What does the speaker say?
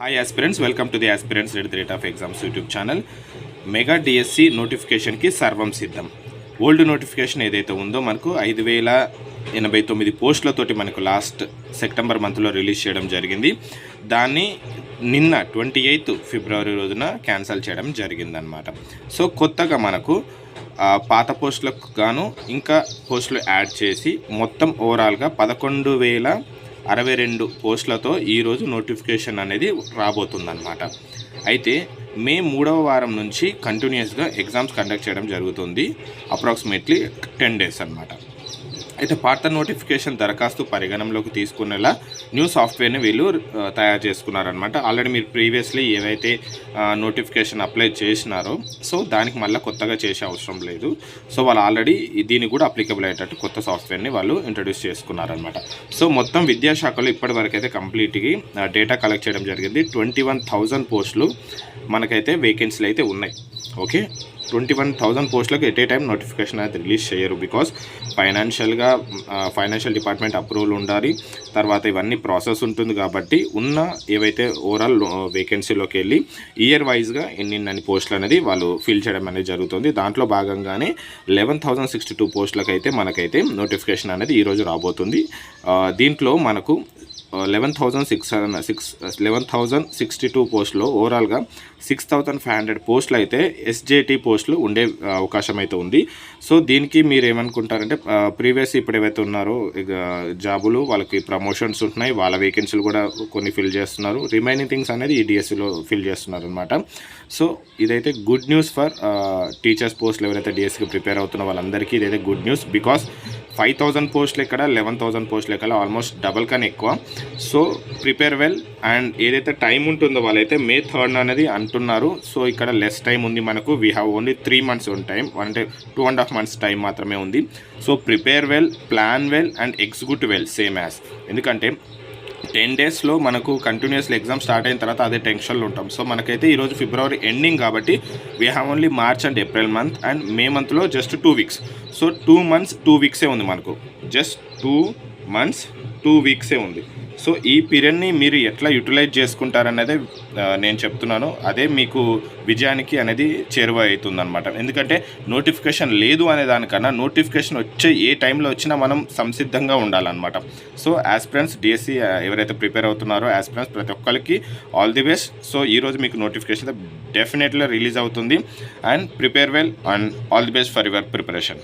Hi aspirants, welcome to the aspirants red the rate of exams YouTube channel. Mega DSC నోటిఫికేషన్కి సర్వం సిద్ధం. Old notification ఏదైతే ఉందో మనకు 5089 పోస్టులతోటి మనకు లాస్ట్ సెప్టెంబర్ మంత్లో రిలీజ్ చేయడం జరిగింది. దాన్ని నిన్న 28 ఫిబ్రవరి రోజున క్యాన్సిల్ చేయడం జరిగిందనమాట. సో కొత్తగా మనకు పాత పోస్టులకు గాను ఇంకా పోస్టులు యాడ్ చేసి మొత్తం ఓవరాల్గా 11,062 పోస్టులతో ఈరోజు నోటిఫికేషన్ అనేది రాబోతుందన్నమాట. అయితే మే 3వ వారం నుంచి కంటిన్యూస్గా ఎగ్జామ్స్ కండక్ట్ చేయడం జరుగుతుంది, అప్రాక్సిమేట్లీ 10 డేస్ అన్నమాట. అయితే పాత నోటిఫికేషన్ దరఖాస్తు పరిగణనలోకి తీసుకునేలా న్యూ సాఫ్ట్వేర్ని వీళ్ళు తయారు చేసుకున్నారనమాట. ఆల్రెడీ మీరు ప్రీవియస్లీ ఏవైతే నోటిఫికేషన్ అప్లై చేసినారో సో దానికి మళ్ళీ కొత్తగా చేసే అవసరం లేదు. సో వాళ్ళు ఆల్రెడీ దీనికి కూడా అప్లికబుల్ అయ్యేటట్టు కొత్త సాఫ్ట్వేర్ని వాళ్ళు ఇంట్రడ్యూస్ చేసుకున్నారనమాట. సో మొత్తం విద్యాశాఖలో ఇప్పటివరకు అయితే కంప్లీట్గా డేటా కలెక్ట్ చేయడం జరిగింది. 21,000 పోస్టులు మనకైతే వేకెన్సీలు అయితే ఉన్నాయి. ఓకే, 21,000 పోస్టులకు ఎట్ ఏ టైం నోటిఫికేషన్ అయితే రిలీజ్ చేయరు. బికాస్ ఫైనాన్షియల్ డిపార్ట్మెంట్ అప్రూవల్ ఉండాలి, తర్వాత ఇవన్నీ ప్రాసెస్ ఉంటుంది. కాబట్టి ఉన్న ఏవైతే ఓవరాల్ వేకెన్సీలోకి వెళ్ళి ఇయర్ వైజ్గా ఎన్ని పోస్టులు అనేది వాళ్ళు ఫిల్ చేయడం అనేది జరుగుతుంది. దాంట్లో భాగంగానే 11,062 పోస్టులకు అయితే మనకైతే నోటిఫికేషన్ అనేది ఈరోజు రాబోతుంది. దీంట్లో మనకు 11,062 పోస్టులు ఓవరాల్గా 6,500 పోస్టులు అయితే ఎస్జేటీ పోస్టులు ఉండే అవకాశం అయితే ఉంది. సో దీనికి మీరు ఏమనుకుంటారంటే ప్రీవియస్ ఇప్పుడు ఏవైతే ఉన్నారో జాబులు వాళ్ళకి ప్రమోషన్స్ ఉంటున్నాయి, వాళ్ళ వేకెన్సీలు కూడా కొన్ని ఫిల్ చేస్తున్నారు. రిమైనింగ్ థింగ్స్ అనేది ఈ డిఎస్సిలో ఫిల్ చేస్తున్నారు అనమాట. సో ఇదైతే గుడ్ న్యూస్ ఫర్ టీచర్స్ పోస్టులు ఎవరైతే డిఎస్సికి ప్రిపేర్ అవుతున్న వాళ్ళందరికీ ఇదైతే గుడ్ న్యూస్. బికాస్ 5,000 పోస్టులు ఎక్కడ, 11,000 పోస్టులు ఎక్కడ, ఆల్మోస్ట్ డబల్ కన్నా ఎక్కువ. So prepare well. అండ్ ఏదైతే టైం ఉంటుందో వాళ్ళైతే May 3rd అనేది అంటున్నారు. సో ఇక్కడ లెస్ టైం ఉంది మనకు. We have only 3 months on time, అంటే 2.5 months టైం మాత్రమే ఉంది. So prepare well, plan well and execute well same as. ఎందుకంటే 10 డేస్లో మనకు కంటిన్యూస్లీ ఎగ్జామ్ స్టార్ట్ అయిన తర్వాత అదే టెన్షన్లో ఉంటాం. సో మనకైతే ఈరోజు ఫిబ్రవరి ఎండింగ్ కాబట్టి we have only March and April month and May మంత్లో just 2 weeks. So 2 months 2 weeks ఉంది మనకు. జస్ట్ 2 months 2 weeks ఉంది. సో ఈ పీరియడ్ని మీరు ఎట్లా యూటిలైజ్ చేసుకుంటారనేదే నేను చెప్తున్నాను. అదే మీకు విజయానికి అనేది చేరువ అవుతుందన్నమాట. ఎందుకంటే నోటిఫికేషన్ లేదు అనే దానికన్నా నోటిఫికేషన్ వచ్చే ఏ టైంలో వచ్చినా మనం సంసిద్ధంగా ఉండాలన్నమాట. సో యాస్పిరెంట్స్ డిఎస్సి ఎవరైతే ప్రిపేర్ అవుతున్నారో యాస్పిరెంట్స్ ప్రతి ఒక్కరికి ఆల్ ది బెస్ట్. సో ఈరోజు మీకు నోటిఫికేషన్ డెఫినెట్లీ రిలీజ్ అవుతుంది. And prepare well and all the best for your preparation.